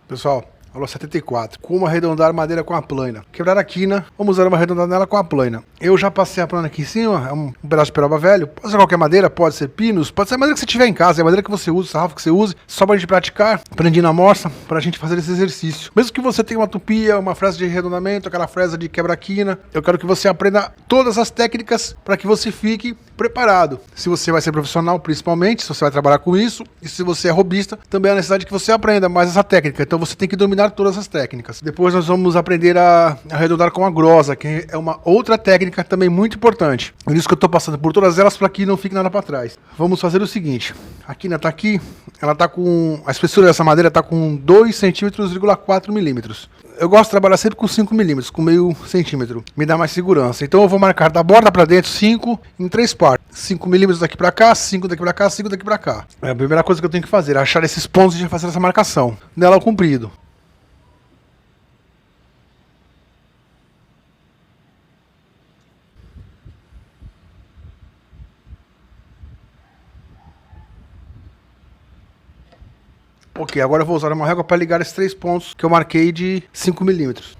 Pessoal, aula 74. Como arredondar madeira com a plana. Quebrar a quina, vamos usar uma arredondada nela com a plana. Eu já passei a plana aqui em cima, é um pedaço de peroba velho. Pode ser qualquer madeira, pode ser pinos, pode ser a madeira que você tiver em casa, é a madeira que você usa, sarrafo que você use. Só pra gente praticar, aprendi na morsa, pra gente fazer esse exercício. Mesmo que você tenha uma tupia, uma fresa de arredondamento, aquela fresa de quebra-quina, eu quero que você aprenda todas as técnicas para que você fique preparado. Se você vai ser profissional, principalmente, se você vai trabalhar com isso, e se você é robista, também é necessidade que você aprenda mais essa técnica. Então você tem que dominar todas as técnicas. Depois nós vamos aprender a arredondar com a grosa, que é uma outra técnica também muito importante. Por isso que eu estou passando por todas elas para que não fique nada para trás. Vamos fazer o seguinte: a quina está aqui, ela está com a espessura dessa madeira está com 2,4 milímetros. Eu gosto de trabalhar sempre com 5 milímetros, com meio centímetro. Me dá mais segurança. Então eu vou marcar da borda para dentro 5 em 3 partes. 5 milímetros daqui para cá, 5 daqui para cá, 5 daqui para cá. É a primeira coisa que eu tenho que fazer, achar esses pontos e já fazer essa marcação. Nela o comprido. Ok, agora eu vou usar uma régua para ligar esses 3 pontos que eu marquei de 5 milímetros.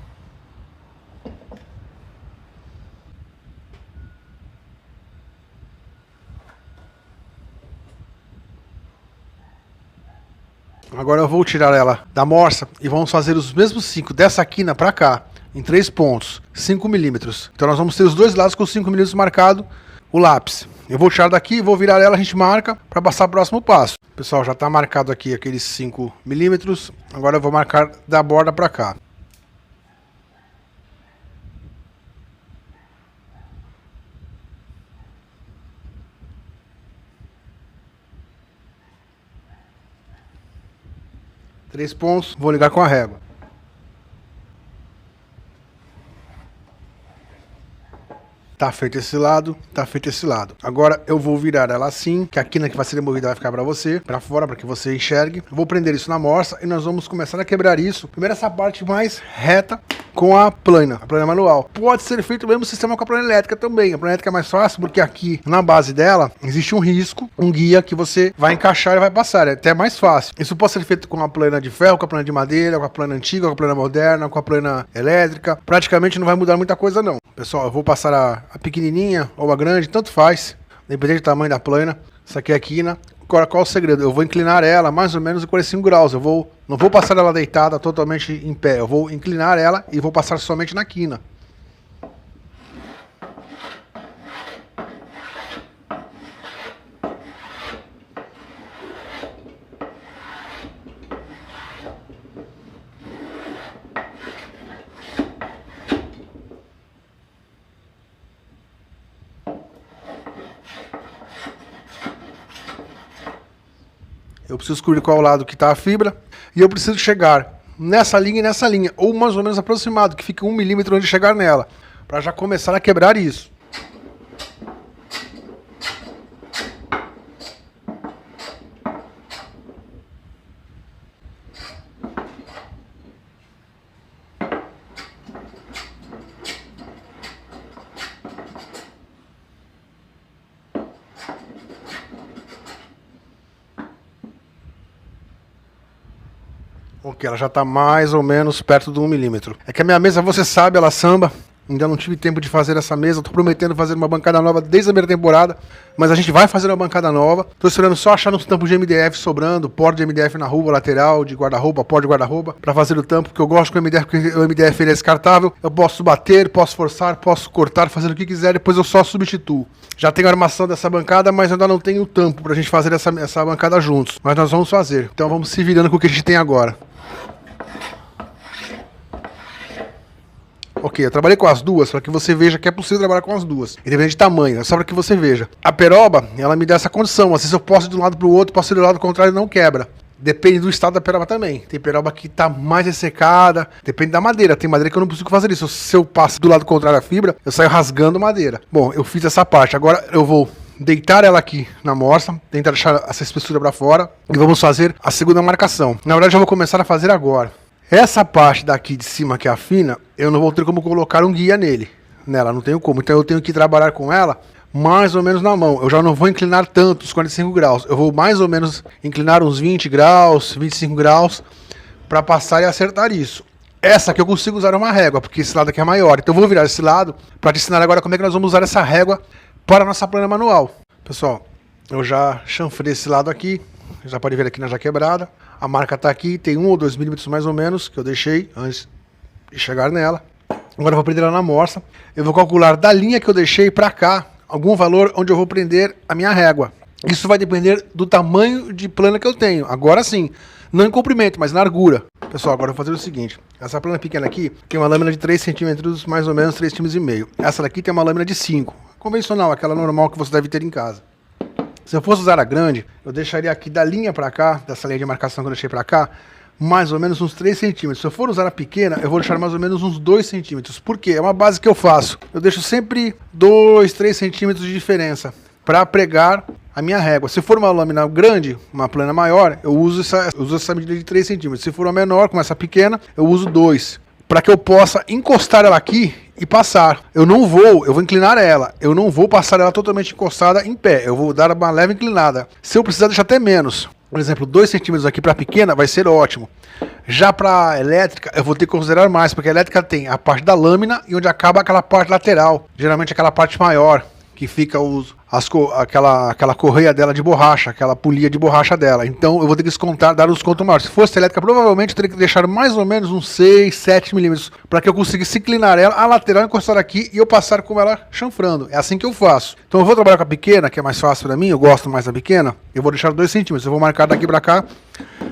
Agora eu vou tirar ela da morsa e vamos fazer os mesmos 5 dessa quina para cá, em 3 pontos, 5 milímetros. Então nós vamos ter os dois lados com 5 milímetros marcado o lápis. Eu vou tirar daqui, vou virar ela, a gente marca para passar o próximo passo. Pessoal, já está marcado aqui aqueles 5 milímetros. Agora eu vou marcar da borda para cá. Três pontos, vou ligar com a régua. Tá feito esse lado, tá feito esse lado. Agora eu vou virar ela assim, que a quina que vai ser removida vai ficar para você, para fora, para que você enxergue. Eu vou prender isso na morsa e nós vamos começar a quebrar isso. Primeiro essa parte mais reta com a plana manual. Pode ser feito o mesmo sistema com a plana elétrica também. A plana elétrica é mais fácil porque aqui na base dela existe um risco, um guia que você vai encaixar e vai passar. É até mais fácil. Isso pode ser feito com a plana de ferro, com a plana de madeira, com a plana antiga, com a plana moderna, com a plana elétrica. Praticamente não vai mudar muita coisa não. Pessoal, eu vou passar a pequenininha ou a grande, tanto faz, dependendo do tamanho da plana. Essa aqui é a quina. Agora, qual é o segredo? Eu vou inclinar ela mais ou menos em 45 graus. Não vou passar ela deitada totalmente em pé. Eu vou inclinar ela e vou passar somente na quina. Eu preciso descobrir qual lado que está a fibra e eu preciso chegar nessa linha e nessa linha, ou mais ou menos aproximado, que fique 1 milímetro onde chegar nela, para já começar a quebrar isso. Ok, ela já está mais ou menos perto do 1 milímetro. É que a minha mesa, você sabe, ela samba. Ainda não tive tempo de fazer essa mesa. Estou prometendo fazer uma bancada nova desde a primeira temporada. Mas a gente vai fazer uma bancada nova. Estou esperando só achar uns tampos de MDF sobrando. Porta de MDF na rua, lateral, de guarda-roupa, porta de guarda-roupa. Para fazer o tampo, porque eu gosto com o MDF, porque o MDF ele é descartável. Eu posso bater, posso forçar, posso cortar, fazer o que quiser. Depois eu só substituo. Já tenho a armação dessa bancada, mas ainda não tenho o tampo para a gente fazer essa bancada juntos. Mas nós vamos fazer. Então vamos se virando com o que a gente tem agora. Ok, eu trabalhei com as duas para que você veja que é possível trabalhar com as duas. Independente de tamanho, é só para que você veja. A peroba, ela me dá essa condição. Às vezes eu posso ir de um lado para o outro, posso ir do lado contrário e não quebra. Depende do estado da peroba também. Tem peroba que está mais ressecada, depende da madeira. Tem madeira que eu não consigo fazer isso. Se eu passo do lado contrário a fibra, eu saio rasgando madeira. Bom, eu fiz essa parte. Agora eu vou deitar ela aqui na morsa, tentar deixar essa espessura para fora e vamos fazer a segunda marcação. Na verdade eu vou começar a fazer agora. Essa parte daqui de cima que é a fina, eu não vou ter como colocar um guia nela, não tenho como. Então eu tenho que trabalhar com ela mais ou menos na mão. Eu já não vou inclinar tanto os 45 graus. Eu vou mais ou menos inclinar uns 20 graus, 25 graus, para passar e acertar isso. Essa aqui eu consigo usar uma régua, porque esse lado aqui é maior. Então eu vou virar esse lado para te ensinar agora como é que nós vamos usar essa régua para a nossa plana manual. Pessoal, eu já chanfrei esse lado aqui. Já pode ver aqui na já quebrada. A marca está aqui, tem 1 ou 2 milímetros mais ou menos, que eu deixei antes de chegar nela. Agora eu vou prender ela na morsa. Eu vou calcular da linha que eu deixei para cá, algum valor onde eu vou prender a minha régua. Isso vai depender do tamanho de plana que eu tenho. Agora sim, não em comprimento, mas na largura. Pessoal, agora eu vou fazer o seguinte. Essa plana pequena aqui tem uma lâmina de 3 centímetros, mais ou menos 3,5 cm. Essa daqui tem uma lâmina de 5. Convencional, aquela normal que você deve ter em casa. Se eu fosse usar a grande, eu deixaria aqui da linha para cá, dessa linha de marcação que eu deixei para cá, mais ou menos uns 3 centímetros. Se eu for usar a pequena, eu vou deixar mais ou menos uns 2 centímetros. Por quê? É uma base que eu faço. Eu deixo sempre 2, 3 centímetros de diferença para pregar a minha régua. Se for uma lâmina grande, uma plana maior, eu uso essa medida de 3 centímetros. Se for uma menor, como essa pequena, eu uso 2. Para que eu possa encostar ela aqui e passar. Eu vou inclinar ela. Eu não vou passar ela totalmente encostada em pé. Eu vou dar uma leve inclinada. Se eu precisar, deixar até menos. Por exemplo, 2 centímetros aqui para pequena vai ser ótimo. Já para elétrica, eu vou ter que considerar mais, porque a elétrica tem a parte da lâmina e onde acaba aquela parte lateral. Geralmente aquela parte maior, que fica aquela correia dela de borracha, aquela polia de borracha dela. Então eu vou ter que descontar, dar um desconto maior. Se fosse elétrica, provavelmente eu teria que deixar mais ou menos uns 6, 7 milímetros para que eu conseguisse inclinar ela, a lateral encostar aqui e eu passar com ela chanfrando. É assim que eu faço. Então eu vou trabalhar com a pequena, que é mais fácil para mim, eu gosto mais da pequena. Eu vou deixar 2 centímetros. Eu vou marcar daqui para cá,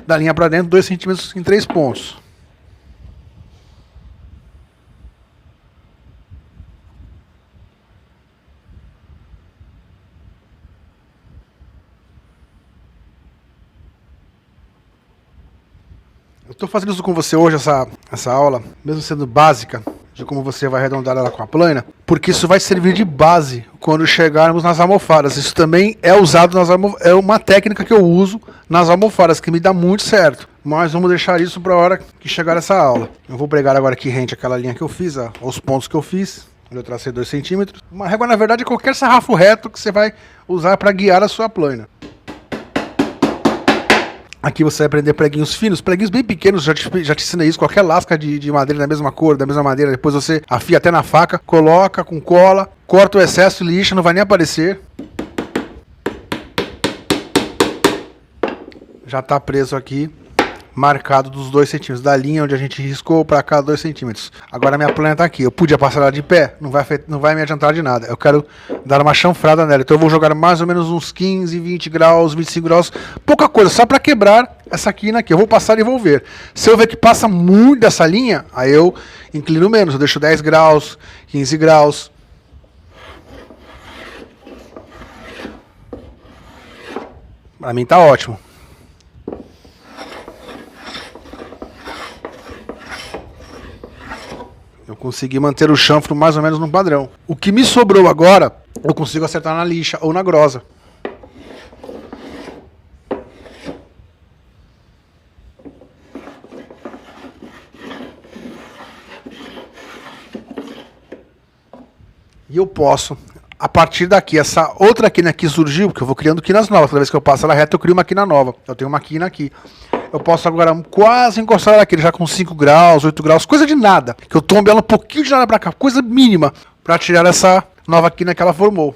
da linha para dentro, 2 centímetros em 3 pontos. Eu estou fazendo isso com você hoje, essa aula, mesmo sendo básica, de como você vai arredondar ela com a plana, porque isso vai servir de base quando chegarmos nas almofadas. Isso também é usado é uma técnica que eu uso nas almofadas, que me dá muito certo. Mas vamos deixar isso para a hora que chegar essa aula. Eu vou pregar agora aqui rente àquela linha que eu fiz, aos pontos que eu fiz. Eu tracei 2 centímetros. Uma régua, na verdade, é qualquer sarrafo reto que você vai usar para guiar a sua plana. Aqui você vai prender preguinhos finos, preguinhos bem pequenos, já te ensinei isso, qualquer lasca de madeira da mesma cor, da mesma madeira, depois você afia até na faca, coloca com cola, corta o excesso e lixa, não vai nem aparecer. Já está preso aqui, marcado dos 2 centímetros, da linha onde a gente riscou para cá 2 centímetros. Agora a minha plana está aqui, eu podia passar ela de pé, não vai me adiantar de nada. Eu quero dar uma chanfrada nela, então eu vou jogar mais ou menos uns 15, 20 graus, 25 graus, pouca coisa, só para quebrar essa quina aqui. Eu vou passar e vou ver. Se eu ver que passa muito dessa linha, aí eu inclino menos, eu deixo 10 graus, 15 graus. Para mim tá ótimo. Eu consegui manter o chanfro mais ou menos no padrão. O que me sobrou agora, eu consigo acertar na lixa ou na grosa. E eu posso, a partir daqui, essa outra quina que surgiu, porque eu vou criando quinas novas. Toda vez que eu passo ela reta, eu crio uma quina nova. Eu tenho uma quina aqui. Eu posso agora quase encostar ela aqui, já com 5 graus, 8 graus, coisa de nada. Que eu tombe ela um pouquinho de nada pra cá, coisa mínima, pra tirar essa nova quina que ela formou.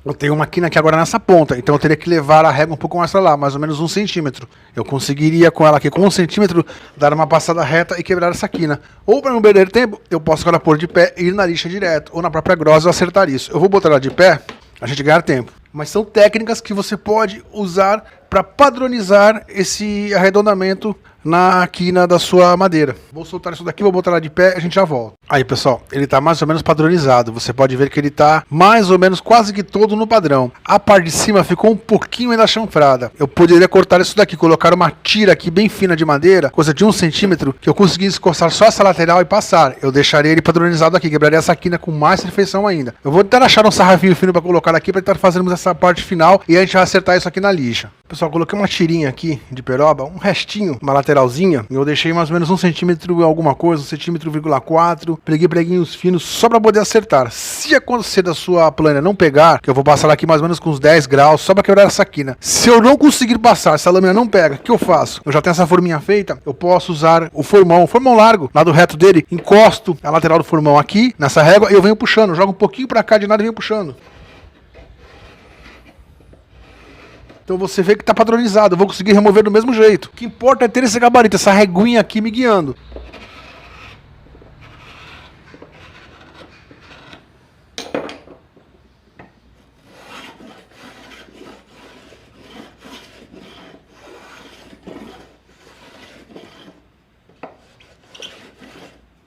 Eu tenho uma quina aqui agora nessa ponta, então eu teria que levar a régua um pouco mais para lá, mais ou menos 1 centímetro. Eu conseguiria com ela aqui com 1 centímetro dar uma passada reta e quebrar essa quina. Ou para não perder tempo, eu posso agora pôr de pé e ir na lixa direto, ou na própria grossa acertar isso. Eu vou botar ela de pé, a gente ganhar tempo. Mas são técnicas que você pode usar para padronizar esse arredondamento na quina da sua madeira. Vou soltar isso daqui, vou botar ela de pé e a gente já volta. Aí, pessoal, ele está mais ou menos padronizado. Você pode ver que ele está mais ou menos quase que todo no padrão. A parte de cima ficou um pouquinho ainda chanfrada. Eu poderia cortar isso daqui, colocar uma tira aqui bem fina de madeira, coisa de 1 centímetro, que eu conseguisse encostar só essa lateral e passar. Eu deixaria ele padronizado aqui, quebraria essa quina com mais perfeição ainda. Eu vou tentar achar um sarrafinho fino para colocar aqui para tentar fazermos essa parte final e a gente vai acertar isso aqui na lixa. Pessoal, coloquei uma tirinha aqui de peroba, um restinho, uma lateralzinha. Eu deixei mais ou menos 1 centímetro alguma coisa, 1,4 centímetro. Preguei preguinhos finos só para poder acertar. Se acontecer da sua plana não pegar, que eu vou passar aqui mais ou menos com uns 10 graus, só para quebrar essa quina. Se eu não conseguir passar, se a lâmina não pega, o que eu faço? Eu já tenho essa forminha feita, eu posso usar o formão largo, lá do reto dele, encosto a lateral do formão aqui, nessa régua, e eu venho puxando, jogo um pouquinho para cá de nada e venho puxando. Então você vê que está padronizado, eu vou conseguir remover do mesmo jeito. O que importa é ter esse gabarito, essa reguinha aqui me guiando.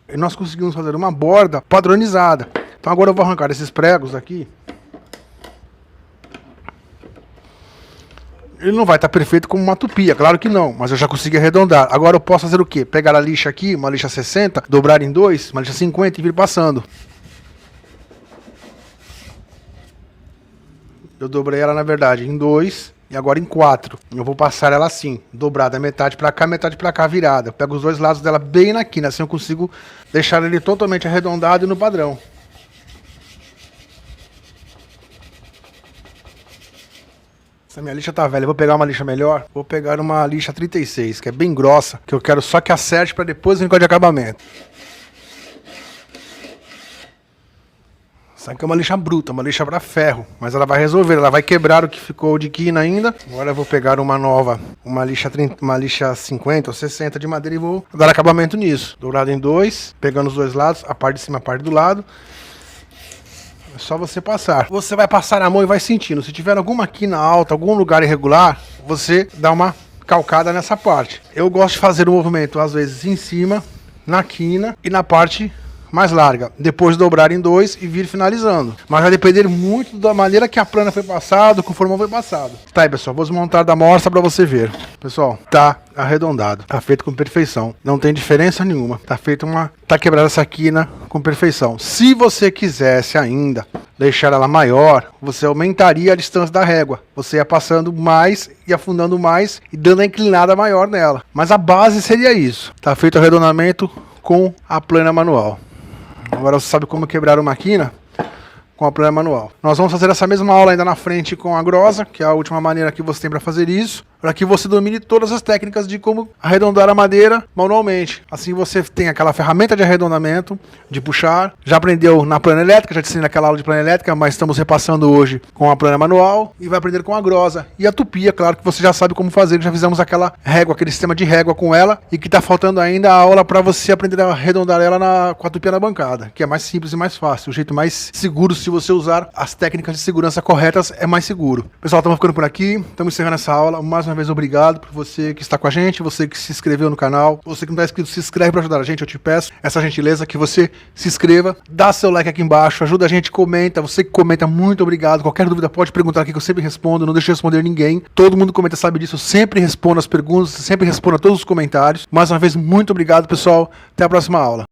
E nós conseguimos fazer uma borda padronizada. Então agora eu vou arrancar esses pregos aqui. Ele não vai estar perfeito como uma tupia, claro que não, mas eu já consegui arredondar. Agora eu posso fazer o quê? Pegar a lixa aqui, uma lixa 60, dobrar em 2, uma lixa 50 e vir passando. Eu dobrei ela, na verdade, em 2 e agora em 4. Eu vou passar ela assim, dobrada, metade pra cá virada. Eu pego os dois lados dela bem na quina, assim eu consigo deixar ele totalmente arredondado e no padrão. Essa minha lixa tá velha, eu vou pegar uma lixa melhor. Vou pegar uma lixa 36, que é bem grossa, que eu quero só que acerte para depois vir com a de acabamento. Essa aqui é uma lixa bruta, uma lixa para ferro, mas ela vai resolver, ela vai quebrar o que ficou de quina ainda. Agora eu vou pegar uma nova, uma lixa 50 ou 60 de madeira e vou dar acabamento nisso. Dourado em 2, pegando os dois lados, a parte de cima e a parte do lado. É só você passar. Você vai passar a mão e vai sentindo. Se tiver alguma quina alta, algum lugar irregular, você dá uma calcada nessa parte. Eu gosto de fazer o movimento, às vezes, em cima, na quina e na parte mais larga. Depois dobrar em 2 e vir finalizando. Mas vai depender muito da maneira que a plana foi passada, que o formão foi passado. Tá aí, pessoal. Vou desmontar da amostra para você ver. Pessoal, tá arredondado. Tá feito com perfeição. Não tem diferença nenhuma. Tá feito tá quebrada essa quina com perfeição. Se você quisesse ainda deixar ela maior, você aumentaria a distância da régua. Você ia passando mais e afundando mais e dando a inclinada maior nela. Mas a base seria isso. Tá feito o arredondamento com a plana manual. Agora você sabe como quebrar uma quina com a plana manual. Nós vamos fazer essa mesma aula ainda na frente com a grosa, que é a última maneira que você tem para fazer isso, para que você domine todas as técnicas de como arredondar a madeira manualmente. Assim você tem aquela ferramenta de arredondamento, de puxar. Já aprendeu na plana elétrica, já te ensinei naquela aula de plana elétrica, mas estamos repassando hoje com a plana manual e vai aprender com a grosa. E a tupia, claro que você já sabe como fazer, já fizemos aquela régua, aquele sistema de régua com ela, e que está faltando ainda a aula para você aprender a arredondar ela com a tupia na bancada, que é mais simples e mais fácil. O jeito mais seguro, se você usar as técnicas de segurança corretas, é mais seguro. Pessoal, estamos ficando por aqui, estamos encerrando essa aula. Mais uma vez, obrigado por você que está com a gente, você que se inscreveu no canal, você que não está inscrito, se inscreve para ajudar a gente. Eu te peço essa gentileza que você se inscreva, dá seu like aqui embaixo, ajuda a gente, comenta. Você que comenta, muito obrigado. Qualquer dúvida pode perguntar aqui que eu sempre respondo, não deixo de responder ninguém. Todo mundo comenta, sabe disso, eu sempre respondo as perguntas, sempre respondo a todos os comentários. Mais uma vez, muito obrigado, pessoal. Até a próxima aula.